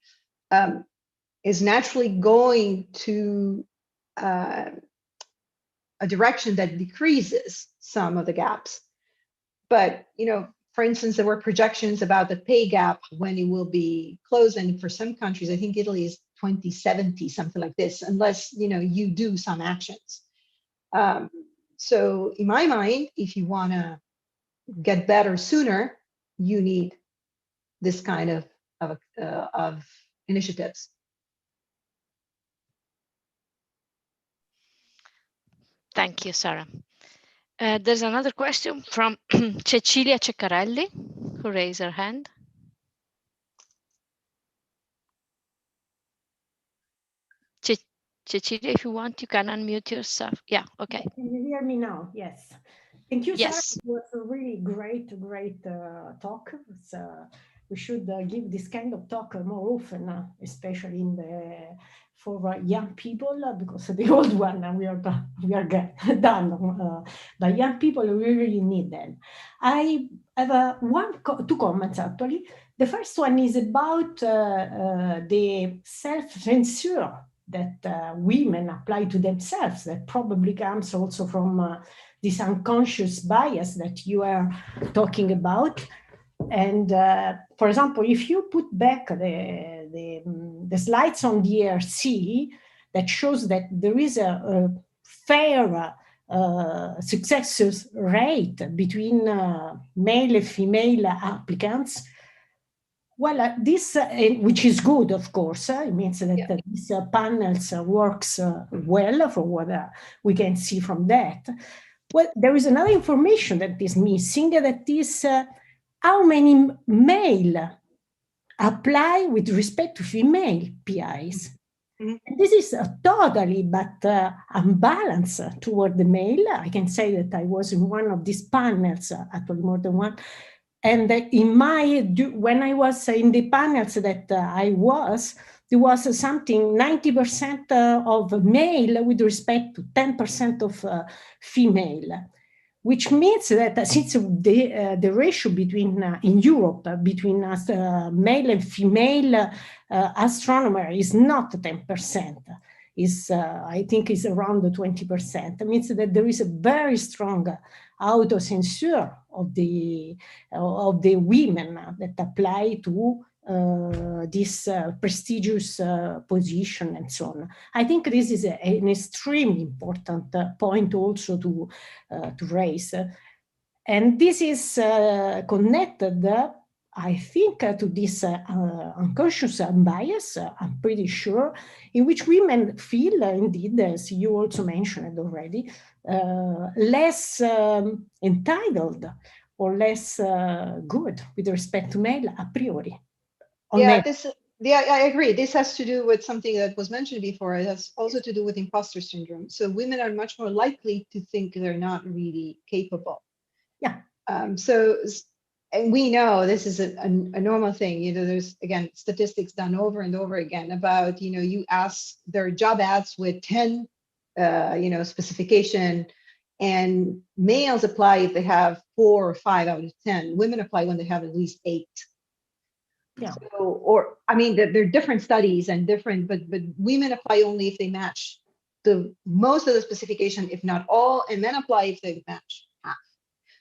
is naturally going to a direction that decreases some of the gaps. But, for instance, there were projections about the pay gap, when it will be closed. And for some countries, I think Italy is 2070, something like this, unless, you do some actions. So in my mind, if you want to get better sooner, you need this kind of initiatives. Thank you, Sarah. There's another question from Cecilia Ceccarelli, who raised her hand. Cecilia, if you want, you can unmute yourself. Yeah, okay. Can you hear me now? Yes. Thank you, Sarah. Yes. It was a really great talk. We should give this kind of talk more often, especially for young people, because the old one we are done. But young people, we really need them. I have two comments actually. The first one is about the self-censure that women apply to themselves, that probably comes also from this unconscious bias that you are talking about. And for example, if you put back the slides on the ERC that shows that there is a fair success rate between male and female applicants, well, this, which is good, of course, it means that these panels works well for what we can see from that. Well, there is another information that is missing, that is how many male apply with respect to female PIs. Mm-hmm. And this is totally but unbalanced toward the male. I can say that I was in one of these panels, actually more than one. And when I was in the panels that I was, there was something 90% of male with respect to 10% of female, which means that since the ratio between in Europe between male and female astronomer is not 10%, I think is around 20%. It means that there is a very strong auto-censure of the women that apply to this prestigious position and so on. I think this is an extremely important point also to raise. And this is connected, I think, to this unconscious bias, I'm pretty sure, in which women feel, indeed, as you also mentioned already, less entitled or less good with respect to male a priori. Yeah, I agree. This has to do with something that was mentioned before. It has also to do with imposter syndrome. So women are much more likely to think they're not really capable. Yeah. And we know this is a normal thing. You know, there's, again, statistics done over and over again about, you know, you ask their job ads with 10, specification, and males apply if they have 4 or 5 out of 10. Women apply when they have at least 8. Yeah. So, there are different studies and different, but women apply only if they match most of the specification, if not all, and men apply if they match half.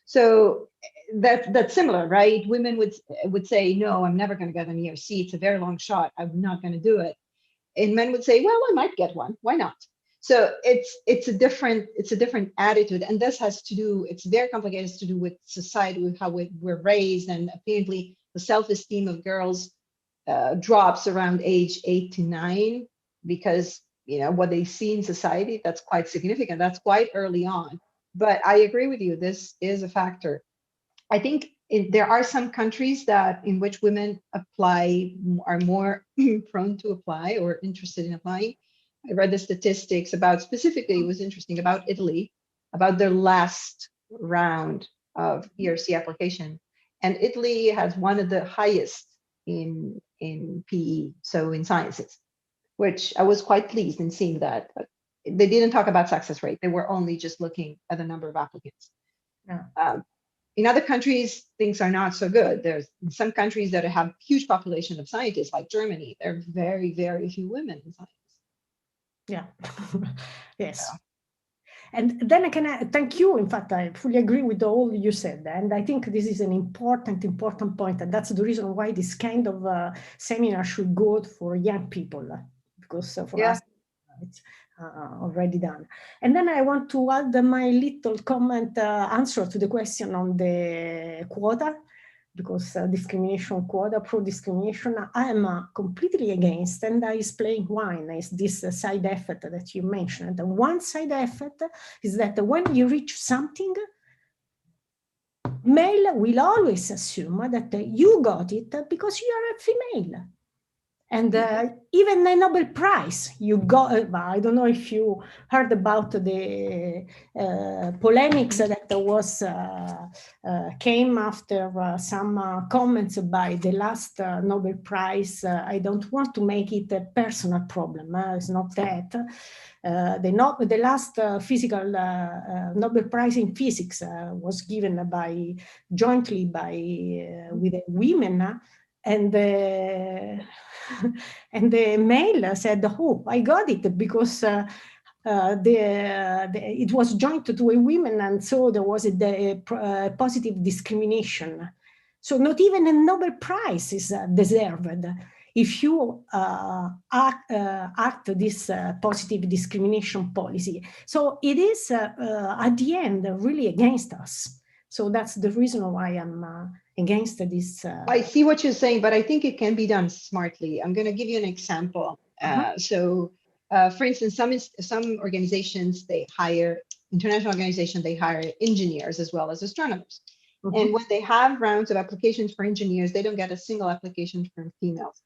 So that's similar, right? Women would say, no, I'm never going to get an ERC. It's a very long shot. I'm not going to do it. And men would say, well, I might get one. Why not? So it's a different attitude, and this has to do. It's very complicated. It's to do with society, with how we're raised, and apparently the self-esteem of girls drops around age 8 to 9 because what they see in society. That's quite significant. That's quite early on. But I agree with you. This is a factor. I think there are some countries in which women are more prone to apply or interested in applying. I read the statistics specifically, it was interesting, about Italy, about their last round of ERC application. And Italy has one of the highest in PE, so in sciences, which I was quite pleased in seeing that. They didn't talk about success rate. They were only just looking at the number of applicants. Yeah. In other countries, things are not so good. There's some countries that have huge population of scientists, like Germany. There are very, very few women in science. Yeah. Yes. Yeah. And then I can thank you. In fact, I fully agree with all you said. And I think this is an important point. And that's the reason why this kind of seminar should go for young people. Because for us, already done. And then I want to add my little comment answer to the question on the quota, because discrimination quota, pro-discrimination, I am completely against, and I explain why. Is this side effect that you mentioned. And one side effect is that when you reach something, male will always assume that you got it because you are a female. And even the Nobel Prize, you got, I don't know if you heard about the polemics that was came after some comments by the last Nobel Prize. I don't want to make it a personal problem, it's not that. The last physical Nobel Prize in Physics was given jointly with the women, and and the male said, "Oh, I got it because it was joined to a woman, and so there was a positive discrimination." So not even a Nobel Prize is deserved if you act this positive discrimination policy. So it is at the end really against us. So that's the reason why I'm against this. I see what you're saying, but I think it can be done smartly. I'm going to give you an example. For instance, some organizations, international organizations, they hire engineers as well as astronomers. And when they have rounds of applications for engineers, they don't get a single application from females.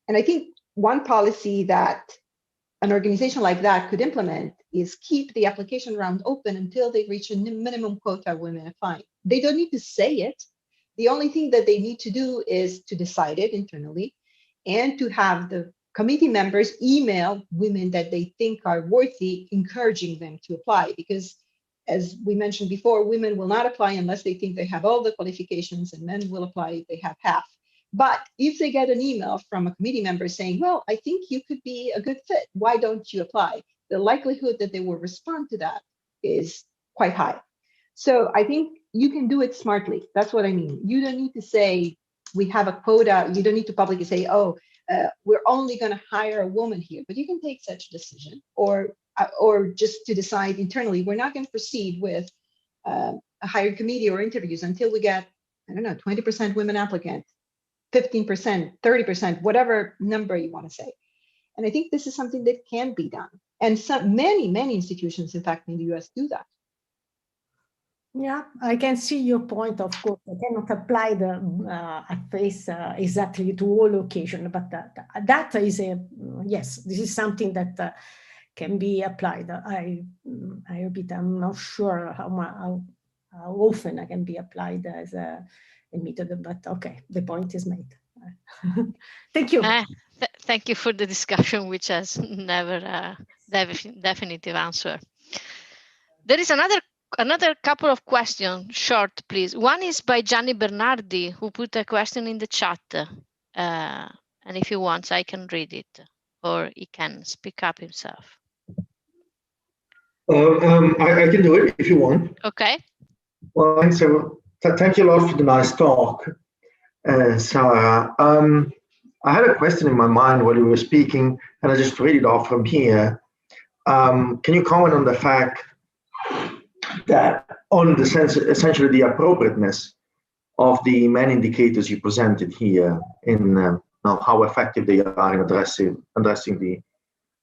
And I think one policy that an organization like that could implement is keep the application round open until they reach a minimum quota of women applying. They don't need to say it. The only thing that they need to do is to decide it internally and to have the committee members email women that they think are worthy, encouraging them to apply. Because as we mentioned before, women will not apply unless they think they have all the qualifications, and men will apply if they have half. But if they get an email from a committee member saying, well, I think you could be a good fit, why don't you apply? The likelihood that they will respond to that is quite high. So I think you can do it smartly. That's what I mean. You don't need to say, we have a quota. You don't need to publicly say, oh, we're only going to hire a woman here. But you can take such a decision, or just to decide internally, we're not going to proceed with a hired committee or interviews until we get, I don't know, 20% women applicants. 15%, 30%, whatever number you want to say. And I think this is something that can be done. And many institutions, in fact, in the US do that. Yeah, I can see your point. Of course, I cannot apply the face exactly to all occasions, but that is yes, this is something that can be applied. I repeat, I'm not sure how often I can be applied as a method, but okay, the point is made. Thank you. Thank you for the discussion, which has never a definitive answer. There is another couple of questions, short, please. One is by Gianni Bernardi, who put a question in the chat. And if he wants, I can read it, or he can speak up himself. I can do it if you want. Okay. Well, thanks. Thank you a lot for the nice talk, Sarah. I had a question in my mind while you were speaking, and I just read it off from here. Can you comment on the fact that on the essentially the appropriateness of the main indicators you presented here in how effective they are in addressing the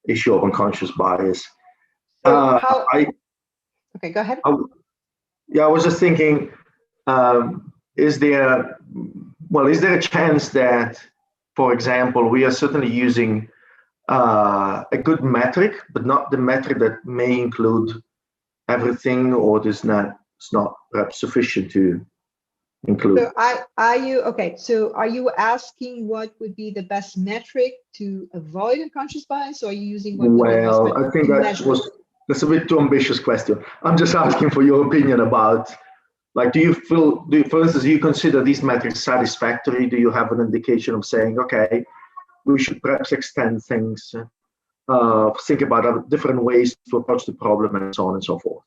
issue of unconscious bias? Okay, go ahead. I was just thinking, is there a chance that, for example, we are certainly using a good metric, but not the metric that may include everything, or it's not perhaps sufficient to include? So are you asking what would be the best metric to avoid unconscious bias, or are you using what would be the best metric? I think that's a bit too ambitious question. I'm just asking for your opinion about, like, for instance, do you consider these metrics satisfactory? Do you have an indication of saying, okay, we should perhaps extend things, think about different ways to approach the problem, and so on and so forth?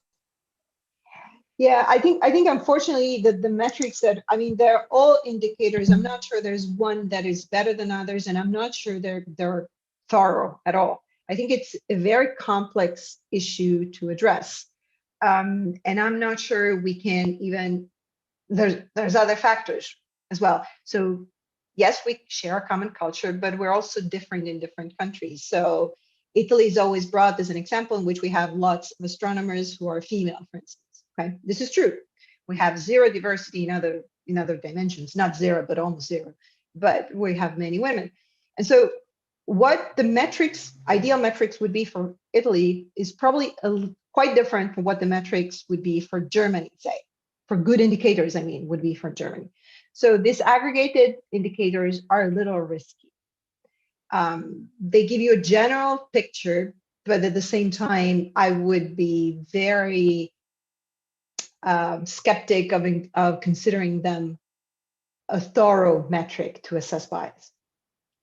Yeah, I think unfortunately the metrics they're all indicators. I'm not sure there's one that is better than others, and I'm not sure they're thorough at all. I think it's a very complex issue to address. And I'm not sure we can even, there's other factors as well. So yes, we share a common culture, but we're also different in different countries. So Italy is always brought as an example in which we have lots of astronomers who are female, for instance. Okay, this is true. We have zero diversity in other dimensions, not zero, but almost zero. But we have many women. And so what the metrics, ideal metrics would be for Italy is probably quite different from what the metrics would be for Germany, say, for good indicators, I mean, would be for Germany. So disaggregated indicators are a little risky. They give you a general picture, but at the same time, I would be very skeptic of considering them a thorough metric to assess bias.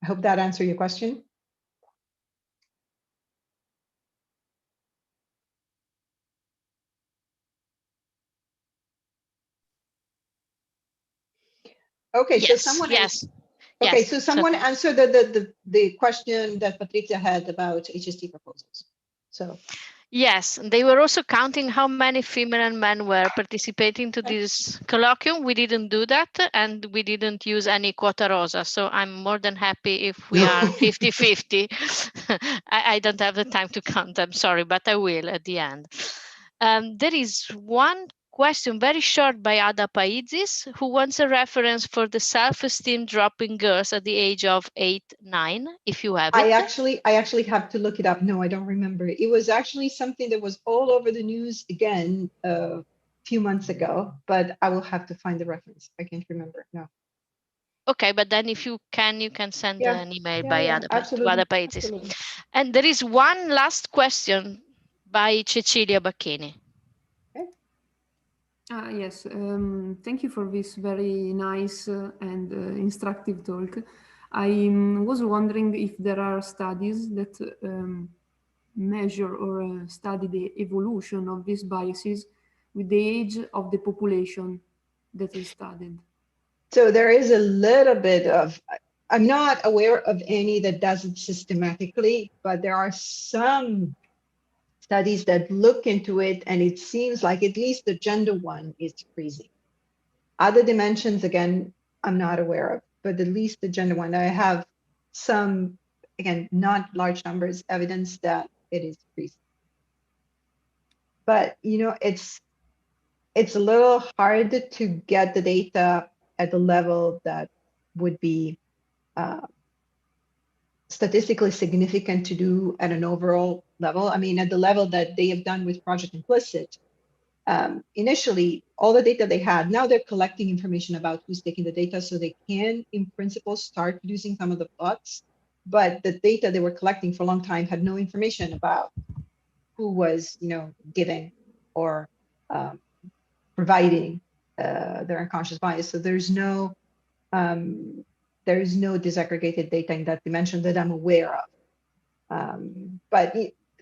I hope that answered your question. Okay, yes, so someone yes. Okay, yes. so someone answered the question that Patrizia had about HST proposals. So yes, they were also counting how many female and men were participating to this colloquium. We didn't do that, and we didn't use any quota rosa. So I'm more than happy if we are 50-50. I don't have the time to count, I'm sorry, but I will at the end. There is one question, very short, by Ada Paizis, who wants a reference for the self-esteem drop in girls at the age of 8, 9, if you have it. I actually have to look it up. No, I don't remember. It was actually something that was all over the news again a few months ago, but I will have to find the reference. I can't remember. No. Okay, but then if you can send an email by Ada Paizis. Absolutely. And there is one last question by Cecilia Bacchini. Yes, thank you for this very nice and instructive talk. I was wondering if there are studies that measure or study the evolution of these biases with the age of the population that is studied. So there is a little bit of, I'm not aware of any that does it systematically, but there are some studies that look into it, and it seems like at least the gender one is decreasing. Other dimensions, again, I'm not aware of, but at least the gender one, I have some, again, not large numbers, evidence that it is decreasing. But, you know, it's a little hard to get the data at the level that would be statistically significant to do at an overall level. I mean, at the level that they have done with Project Implicit, initially, all the data they had, now they're collecting information about who's taking the data, so they can, in principle, start producing some of the plots. But the data they were collecting for a long time had no information about who was, you know, giving or providing their unconscious bias. So there's no disaggregated data in that dimension that I'm aware of. But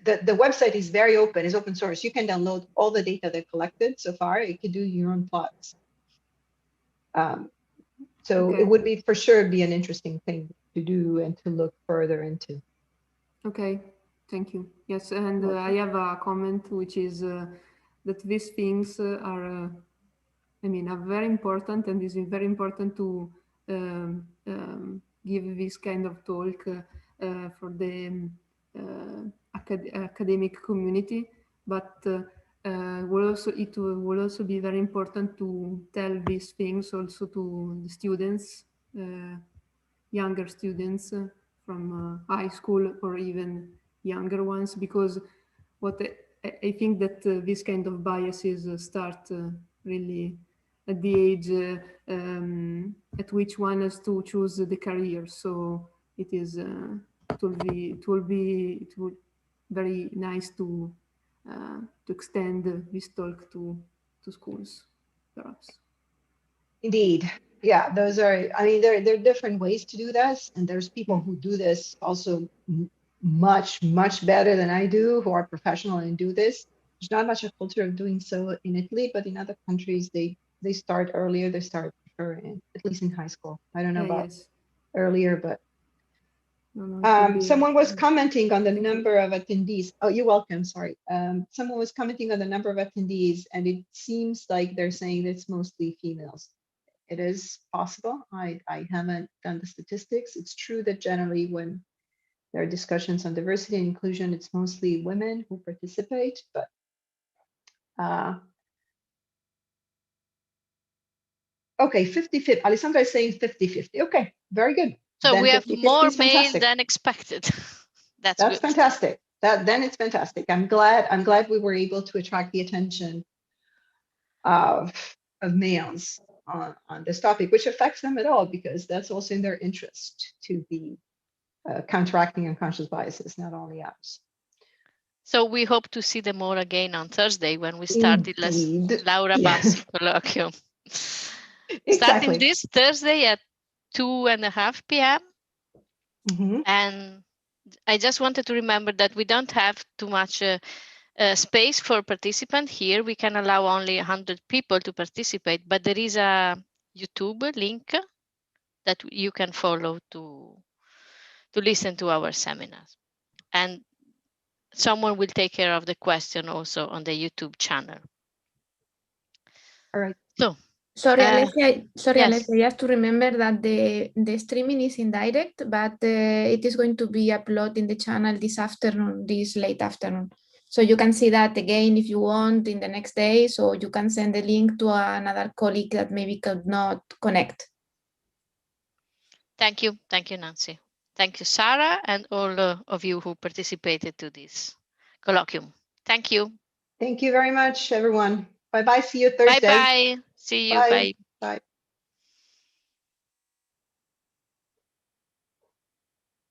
the website is very open, is open source. You can download all the data they've collected so far. You could do your own plots. So Okay. it would be for sure be an interesting thing to do and to look further into. Okay, thank you. Yes, and I have a comment, which is that these things are, are very important, and it's very important to give this kind of talk for the academic community, but it will also be very important to tell these things also to the students, younger students from high school or even younger ones, because what I think that this kind of biases start really at the age at which one has to choose the career. So it is it will be very nice to extend this talk to schools, perhaps. Indeed. Yeah, those are, I mean, there are different ways to do this. And there's people who do this also much, much better than I do, who are professional and do this. There's not much a culture of doing so in Italy, but in other countries, they start earlier. They start at least in high school. I don't know about earlier, but Someone was commenting on the number of attendees. Oh, you're welcome. Sorry. Someone was commenting on the number of attendees, and it seems like they're saying it's mostly females. It is possible. I haven't done the statistics. It's true that generally when there are discussions on diversity and inclusion, it's mostly women who participate, but okay, 50-50. Alessandra is saying 50-50. Okay, very good. So then we have 50, more male than expected. That's good. Fantastic. Then it's fantastic. I'm glad we were able to attract the attention of males on this topic, which affects them at all, because that's also in their interest to be counteracting unconscious biases, not only ours. So we hope to see them all again on Thursday when we start the Laura Bassi colloquium. Exactly. Starting this Thursday at 2:30 p.m. And I just wanted to remember that we don't have too much space for participants here. We can allow only 100 people to participate, but there is a YouTube link that you can follow to listen to our seminars. And someone will take care of the question also on the YouTube channel. All right. So, sorry, Alessia, yes. you have to remember that the streaming is indirect, but it is going to be uploaded in the channel this afternoon, this late afternoon. So you can see that again if you want in the next day, so you can send the link to another colleague that maybe could not connect. Thank you, Nancy. Thank you, Sarah, and all of you who participated to this colloquium. Thank you. Thank you very much, everyone. Bye-bye. See you Thursday. Bye-bye. See you. Bye. Bye.